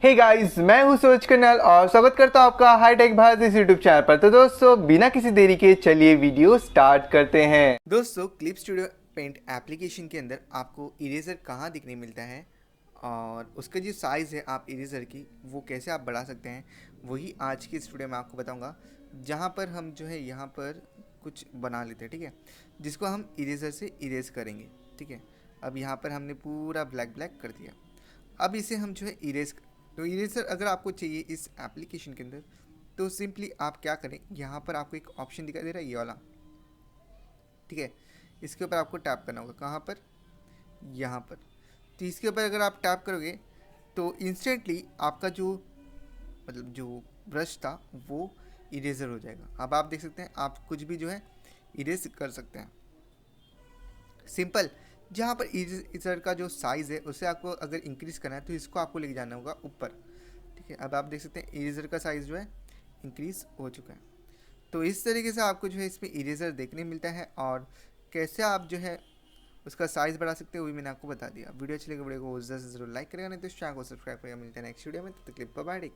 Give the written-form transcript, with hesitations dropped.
Hey guys, मैं हूं सूरज कन्याल और स्वागत करता हूं आपका हाईटेक भारत इस यूट्यूब चैनल पर। तो दोस्तों, बिना किसी देरी के चलिए वीडियो स्टार्ट करते हैं। दोस्तों, क्लिप स्टूडियो पेंट एप्लीकेशन के अंदर आपको इरेजर कहां दिखने मिलता है और उसका जो साइज़ है आप इरेजर की वो कैसे आप बढ़ा सकते हैं, वही आज की इस वीडियो में आपको बताऊंगा। जहां पर हम जो है यहाँ पर कुछ बना लेते हैं, ठीक है, जिसको हम इरेजर से इरेज करेंगे। ठीक है, अब यहाँ पर हमने पूरा ब्लैक ब्लैक कर दिया। अब इसे हम जो है इरेज, तो इरेजर अगर आपको चाहिए इस एप्लीकेशन के अंदर तो सिंपली आप क्या करें, यहाँ पर आपको एक ऑप्शन दिखाई दे रहा है ये वाला, ठीक है, इसके ऊपर आपको टैप करना होगा। कहाँ पर? यहाँ पर। तो इसके ऊपर अगर आप टैप करोगे तो इंस्टेंटली आपका जो मतलब जो ब्रश था वो इरेजर हो जाएगा। अब आप देख सकते हैं आप कुछ भी जो है इरेज कर सकते हैं, सिंपल। जहाँ पर इरेजर का जो साइज़ है उसे आपको अगर इंक्रीज़ करना है तो इसको आपको लेके जाना होगा ऊपर। ठीक है, अब आप देख सकते हैं इरेजर का साइज़ जो है इंक्रीज़ हो चुका है। तो इस तरीके से आपको जो है इसमें इरेजर देखने मिलता है और कैसे आप जो है उसका साइज़ बढ़ा सकते हैं वो भी मैंने आपको बता दिया। वीडियो अच्छी लगे वीडियो को जरूर लाइक करेगा, नहीं तो इस चैनल को सब्सक्राइब करेगा। मिलते हैं नेक्स्ट वीडियो में, तब तक के लिए बाय बाय।